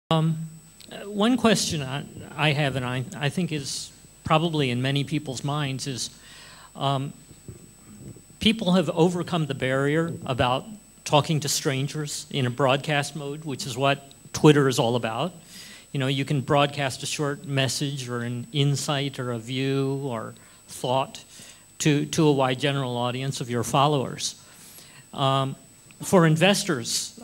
One question I have, and I think is probably in many people's minds, is people have overcome the barrier about talking to strangers in a broadcast mode, which is what Twitter is all about. You know, you can broadcast a short message or an insight or a view or thought to a wide general audience of your followers. For investors,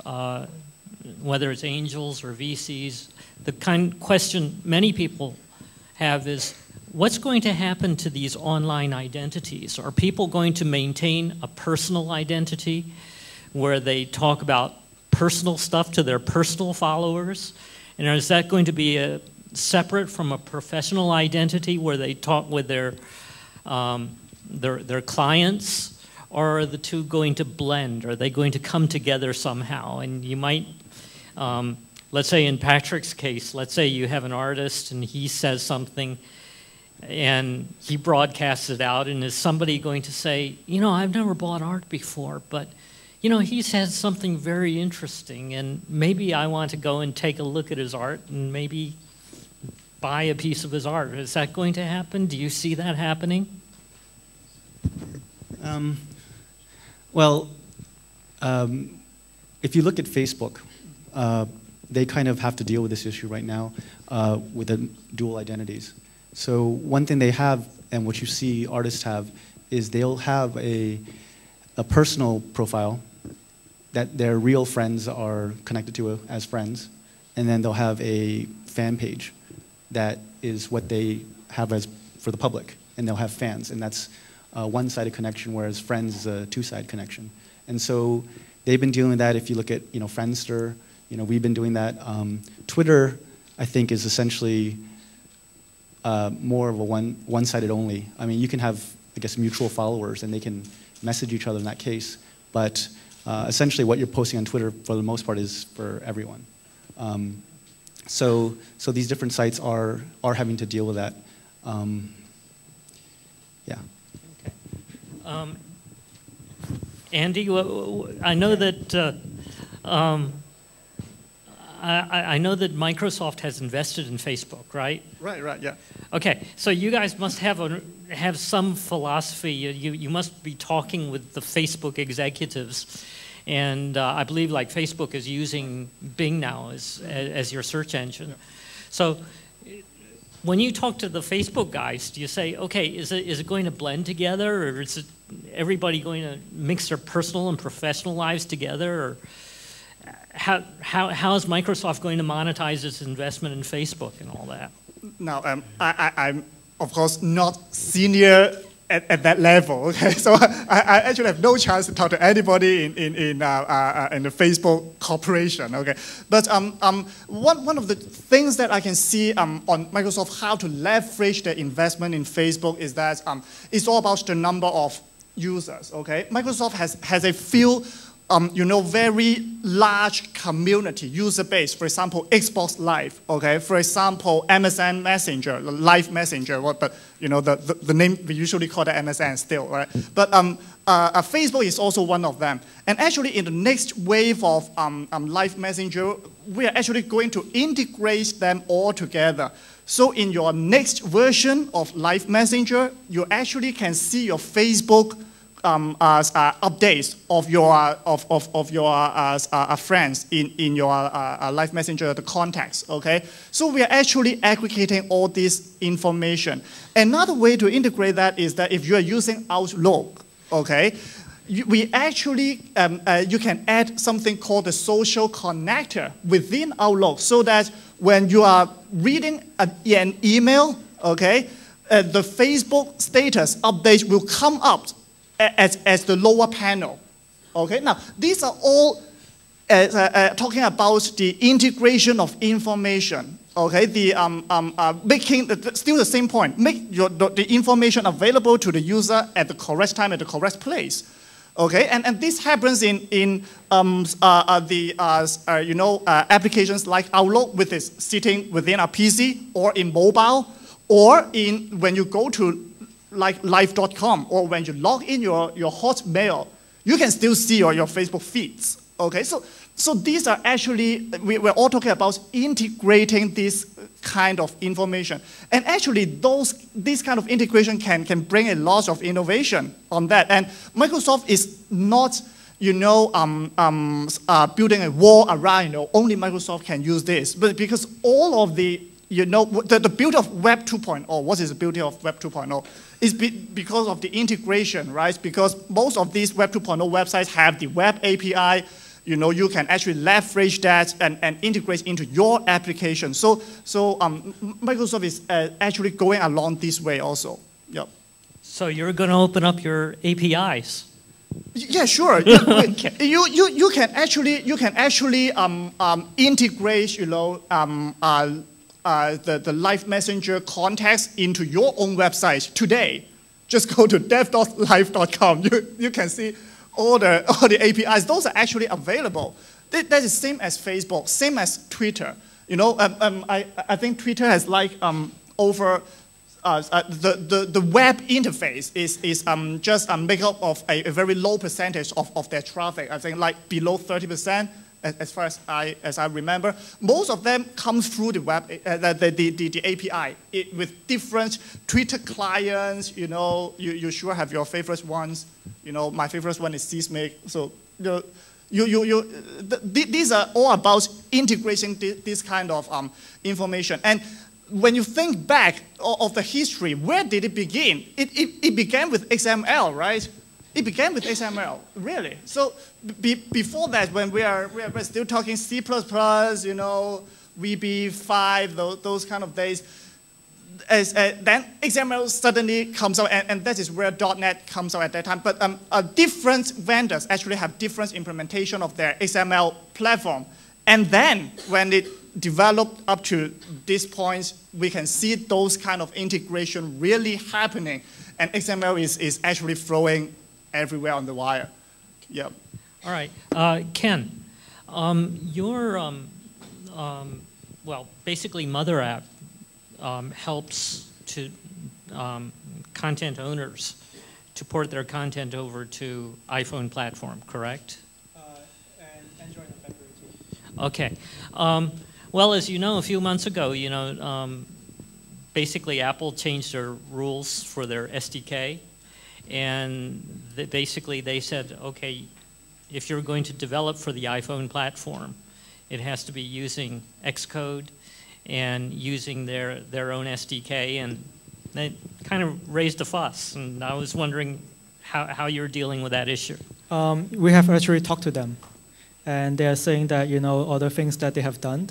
whether it's angels or VCs, the kind of question many people have is, what's going to happen to these online identities? Are people going to maintain a personal identity where they talk about personal stuff to their personal followers? And is that going to be separate from a professional identity where they talk with their clients? Or are the two going to blend? Are they going to come together somehow? And you might, let's say in Patrick's case, let's say you have an artist and he says something and he broadcasts it out, and is somebody going to say, you know, I've never bought art before, but you know, he says something very interesting, and maybe I want to go and take a look at his art and maybe buy a piece of his art. Is that going to happen? Do you see that happening? If you look at Facebook, they kind of have to deal with this issue right now with the dual identities. So one thing they have, and what you see artists have, is they'll have a personal profile that their real friends are connected to as friends, and then they'll have a fan page that is what they have as for the public, and they'll have fans, and that's a one-sided connection, whereas friends is a two-sided connection. And so they've been dealing with that. If you look at, you know, Friendster, you know, we've been doing that. Twitter, I think, is essentially more of a one-sided only. I mean, you can have, I guess, mutual followers, and they can message each other in that case. But essentially, what you're posting on Twitter, for the most part, is for everyone. So these different sites are having to deal with that. Yeah. Okay. Andy, I know that I know that Microsoft has invested in Facebook, right? Right, yeah. Okay, so you guys must have some philosophy. You must be talking with the Facebook executives, and I believe like Facebook is using Bing now as your search engine. Yeah. So when you talk to the Facebook guys, do you say, okay, is it going to blend together, or is it everybody going to mix their personal and professional lives together, or how is Microsoft going to monetize its investment in Facebook and all that? Now, I'm of course not senior at that level. Okay, so I actually have no chance to talk to anybody in the Facebook corporation. Okay, but one of the things that I can see on Microsoft how to leverage their investment in Facebook is that it's all about the number of users. Okay, Microsoft has a few you know, very large community user base. For example, Xbox Live. Okay, for example, MSN Messenger, Live Messenger. But you know, the name we usually call the MSN still, right? But Facebook is also one of them. And actually, in the next wave of Live Messenger, we are actually going to integrate them all together. So in your next version of Live Messenger, you actually can see your Facebook updates of your friends in your Live Messenger, the contacts. Okay, so we are actually aggregating all this information. Another way to integrate that is that if you are using Outlook, okay, we actually you can add something called the social connector within Outlook, so that when you are reading an email, okay, the Facebook status update will come up as the lower panel. Okay, now these are all talking about the integration of information. Okay, the making still the same point. Make the information available to the user at the correct time at the correct place. Okay, and this happens in applications like Outlook, which is sitting within a PC, or in mobile, or in when you go to like live.com, or when you log in your Hotmail, you can still see your Facebook feeds. Okay, so So these are actually, we're all talking about integrating this kind of information. And actually, this kind of integration can bring a lot of innovation on that. And Microsoft is not, building a wall around, only Microsoft can use this. But because all of the beauty of Web 2.0, what is the beauty of Web 2.0? Is because of the integration, right? Because most of these Web 2.0 websites have the web API. You can actually leverage that and integrate into your application. So Microsoft is actually going along this way also. Yep. So you're going to open up your APIs? Yeah, sure. Okay. You can actually integrate the live messenger context into your own website today. Just go to dev.live.com. You can see all the APIs. Those are actually available. That is same as Facebook, same as Twitter. I think Twitter has over the web interface is just make up of a very low percentage of their traffic. I think below 30%. As far as I remember, most of them comes through the web, the API with different Twitter clients. You sure have your favorite ones. My favorite one is Seismic. So these are all about integrating this kind of information. And when you think back of the history, where did it begin? It began with XML, right? It began with XML, really. So before that, when we're still talking C++, VB5, those kind of days, then XML suddenly comes out, and that is where .NET comes out at that time. But different vendors actually have different implementation of their XML platform. And then when it developed up to this point, we can see those kind of integration really happening. And XML is actually flowing everywhere on the wire. Yeah. All right. Ken, your, basically Mother App helps to content owners to port their content over to iPhone platform, correct? And Android and BlackBerry too. Okay. Well, as you know, a few months ago, basically Apple changed their rules for their SDK. And basically they said, okay, if you're going to develop for the iPhone platform, it has to be using Xcode and using their own SDK. And they kind of raised a fuss. And I was wondering how you're dealing with that issue. We have actually talked to them. And they are saying that, all the things that they have done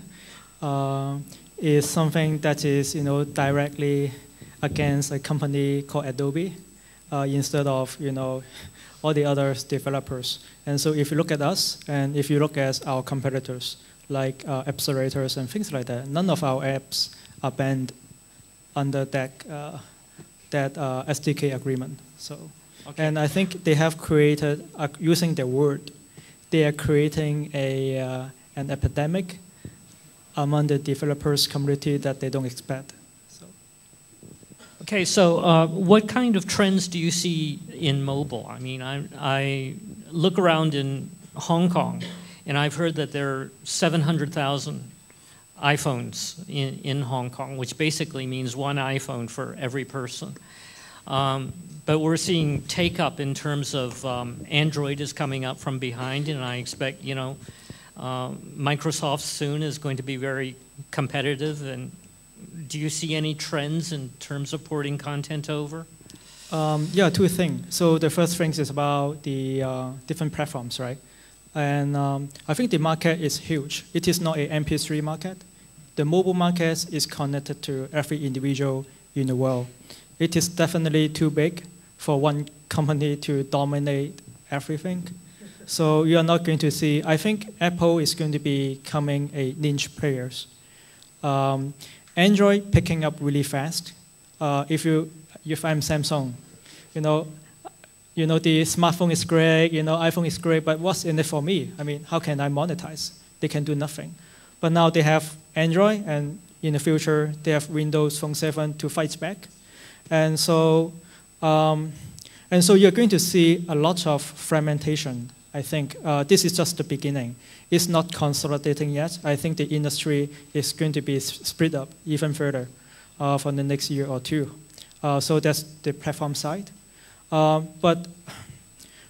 is something that is, directly against a company called Adobe. Instead of all the other developers. And so if you look at us, and if you look at our competitors, like accelerators and things like that, none of our apps are banned under that SDK agreement. So, okay. And I think they have created, using their word, they are creating an epidemic among the developers community that they don't expect. Okay, so what kind of trends do you see in mobile? I mean, I look around in Hong Kong, and I've heard that there are 700,000 iPhones in Hong Kong, which basically means one iPhone for every person. But we're seeing take-up in terms of Android is coming up from behind, and I expect, Microsoft soon is going to be very competitive. And do you see any trends in terms of porting content over? Yeah, two things. So the first thing is about the different platforms, right? And I think the market is huge. It is not an MP3 market. The mobile market is connected to every individual in the world. It is definitely too big for one company to dominate everything. So you are not going to see, I think Apple is going to be becoming a niche players. Android picking up really fast. If I'm Samsung, the smartphone is great, iPhone is great, but what's in it for me? I mean, how can I monetize? They can do nothing. But now they have Android, and in the future they have Windows Phone 7 to fight back, and so you're going to see a lot of fragmentation I think this is just the beginning. It's not consolidating yet. I think the industry is going to be split up even further for the next year or two. So that's the platform side. But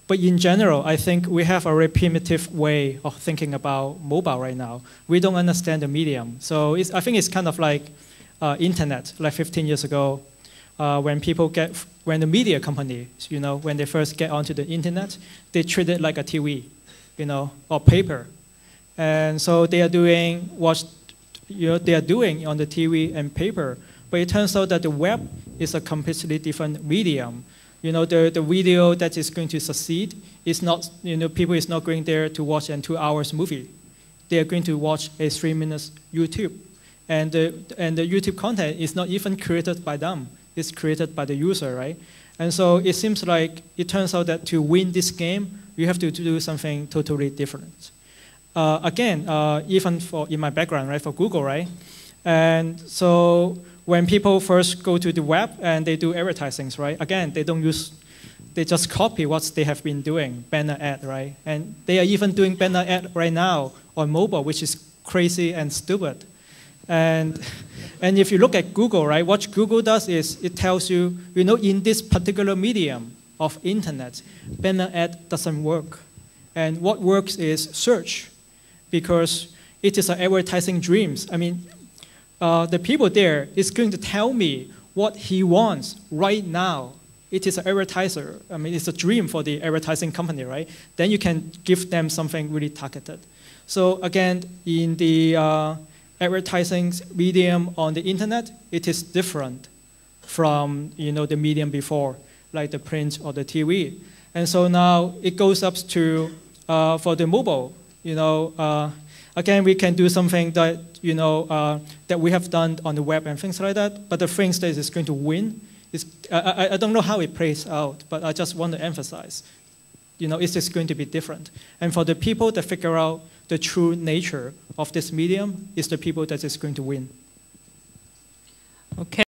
in general, I think we have a very primitive way of thinking about mobile right now. We don't understand the medium. So I think it's kind of like internet, like 15 years ago, when the media company, when they first get onto the internet, they treat it like a TV, or paper. And so they are doing what they are doing on the TV and paper. But it turns out that the web is a completely different medium. The video that is going to succeed is not, people is not going there to watch a 2 hours movie. They are going to watch a 3 minutes YouTube. And the YouTube content is not even created by them. It's created by the user, right? And so it seems like it turns out that to win this game, you have to do something totally different. Again, even in my background, right, for Google, right? And so when people first go to the web and they do advertisings, right? Again, they just copy what they have been doing, banner ad, right? And they are even doing banner ad right now on mobile, which is crazy and stupid. And if you look at Google, right, what Google does is it tells you, in this particular medium of internet, banner ad doesn't work. And what works is search, because it is an advertising dreams. I mean, the people there is going to tell me what he wants right now. It is an advertiser. I mean, it's a dream for the advertising company, right? Then you can give them something really targeted. So again, in the advertising medium on the internet, it is different from the medium before, like the print or the TV. And so now it goes up to for the mobile. Again, we can do something that that we have done on the web and things like that. But the things that is going to win is I don't know how it plays out, but I just want to emphasize, it's just going to be different. And for the people that figure out the true nature of this medium, is the people that is going to win. Okay.